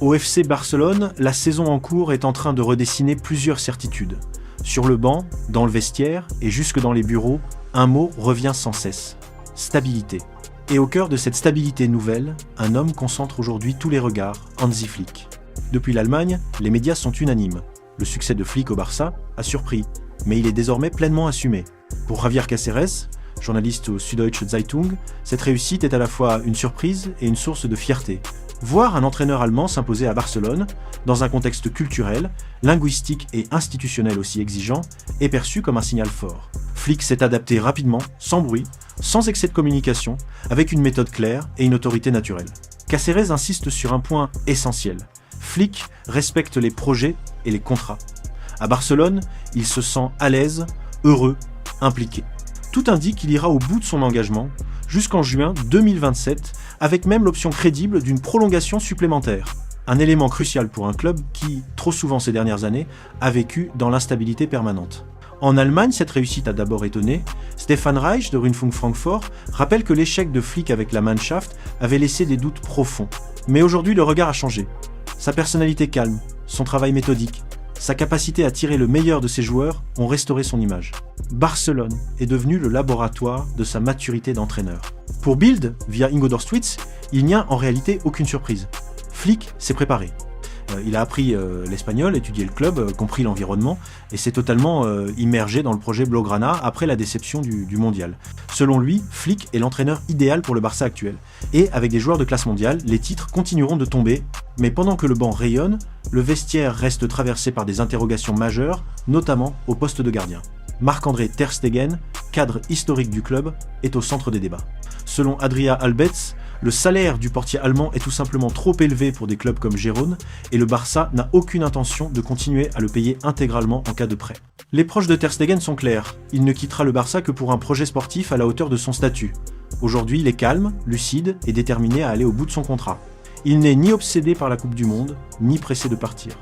Au FC Barcelone, la saison en cours est en train de redessiner plusieurs certitudes. Sur le banc, dans le vestiaire et jusque dans les bureaux, un mot revient sans cesse. Stabilité. Et au cœur de cette stabilité nouvelle, un homme concentre aujourd'hui tous les regards, Hansi Flick. Depuis l'Allemagne, les médias sont unanimes. Le succès de Flick au Barça a surpris, mais il est désormais pleinement assumé. Pour Javier Caceres, journaliste au Süddeutsche Zeitung, cette réussite est à la fois une surprise et une source de fierté. Voir un entraîneur allemand s'imposer à Barcelone, dans un contexte culturel, linguistique et institutionnel aussi exigeant, est perçu comme un signal fort. Flick s'est adapté rapidement, sans bruit, sans excès de communication, avec une méthode claire et une autorité naturelle. Caceres insiste sur un point essentiel. Flick respecte les projets et les contrats. À Barcelone, il se sent à l'aise, heureux, impliqué. Tout indique qu'il ira au bout de son engagement, jusqu'en juin 2027, avec même l'option crédible d'une prolongation supplémentaire. Un élément crucial pour un club qui, trop souvent ces dernières années, a vécu dans l'instabilité permanente. En Allemagne, cette réussite a d'abord étonné. Stefan Reich de Rundfunk Francfort rappelle que l'échec de Flick avec la Mannschaft avait laissé des doutes profonds. Mais aujourd'hui, le regard a changé. Sa personnalité calme, son travail méthodique, sa capacité à tirer le meilleur de ses joueurs ont restauré son image. Barcelone est devenu le laboratoire de sa maturité d'entraîneur. Pour Bild, via Ingo Dorstwitz, il n'y a en réalité aucune surprise. Flick s'est préparé. Il a appris l'espagnol, étudié le club, compris l'environnement et s'est totalement immergé dans le projet Blaugrana après la déception du mondial. Selon lui, Flick est l'entraîneur idéal pour le Barça actuel. Et avec des joueurs de classe mondiale, les titres continueront de tomber. Mais pendant que le banc rayonne, le vestiaire reste traversé par des interrogations majeures, notamment au poste de gardien. Marc-André Ter Stegen, cadre historique du club, est au centre des débats. Selon Adria Albetz, le salaire du portier allemand est tout simplement trop élevé pour des clubs comme Gérone et le Barça n'a aucune intention de continuer à le payer intégralement en cas de prêt. Les proches de Ter Stegen sont clairs, il ne quittera le Barça que pour un projet sportif à la hauteur de son statut. Aujourd'hui, il est calme, lucide et déterminé à aller au bout de son contrat. Il n'est ni obsédé par la Coupe du Monde, ni pressé de partir.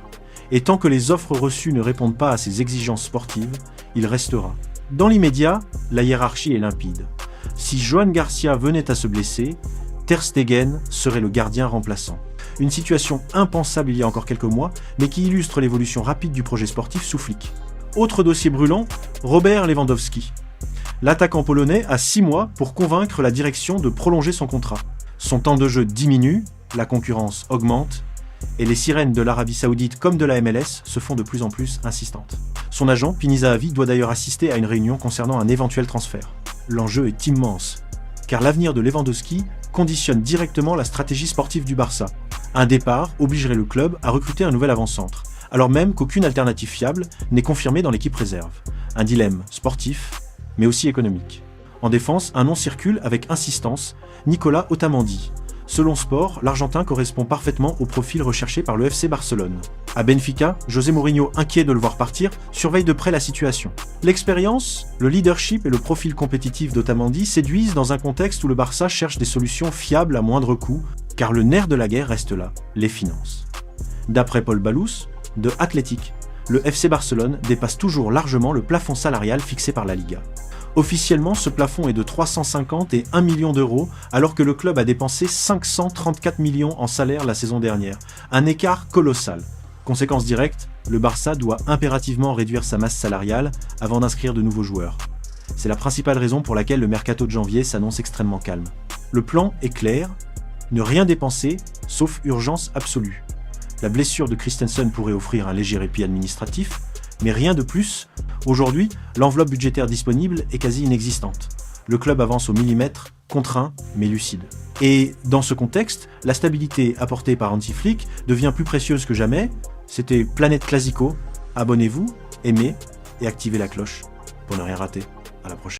Et tant que les offres reçues ne répondent pas à ses exigences sportives, il restera. Dans l'immédiat, la hiérarchie est limpide. Si Joan Garcia venait à se blesser, Ter Stegen serait le gardien remplaçant. Une situation impensable il y a encore quelques mois, mais qui illustre l'évolution rapide du projet sportif sous Flick. Autre dossier brûlant, Robert Lewandowski. L'attaquant polonais a 6 mois pour convaincre la direction de prolonger son contrat. Son temps de jeu diminue, la concurrence augmente, et les sirènes de l'Arabie Saoudite comme de la MLS se font de plus en plus insistantes. Son agent, Pini Zahavi, doit d'ailleurs assister à une réunion concernant un éventuel transfert. L'enjeu est immense, car l'avenir de Lewandowski conditionne directement la stratégie sportive du Barça. Un départ obligerait le club à recruter un nouvel avant-centre, alors même qu'aucune alternative fiable n'est confirmée dans l'équipe réserve. Un dilemme sportif, mais aussi économique. En défense, un nom circule avec insistance, Nicolas Otamendi. Selon Sport, l'Argentin correspond parfaitement au profil recherché par le FC Barcelone. À Benfica, José Mourinho, inquiet de le voir partir, surveille de près la situation. L'expérience, le leadership et le profil compétitif d'Otamendi séduisent dans un contexte où le Barça cherche des solutions fiables à moindre coût, car le nerf de la guerre reste là, les finances. D'après Paul Balous, de Athletic, le FC Barcelone dépasse toujours largement le plafond salarial fixé par la Liga. Officiellement, ce plafond est de 350 et 1 million d'euros, alors que le club a dépensé 534 millions en salaire la saison dernière. Un écart colossal. Conséquence directe, le Barça doit impérativement réduire sa masse salariale avant d'inscrire de nouveaux joueurs. C'est la principale raison pour laquelle le mercato de janvier s'annonce extrêmement calme. Le plan est clair, ne rien dépenser, sauf urgence absolue. La blessure de Christensen pourrait offrir un léger répit administratif, mais rien de plus. Aujourd'hui, l'enveloppe budgétaire disponible est quasi inexistante. Le club avance au millimètre, contraint mais lucide. Et dans ce contexte, la stabilité apportée par Hansi Flick devient plus précieuse que jamais. C'était Planète Classico. Abonnez-vous, aimez et activez la cloche pour ne rien rater. À la prochaine.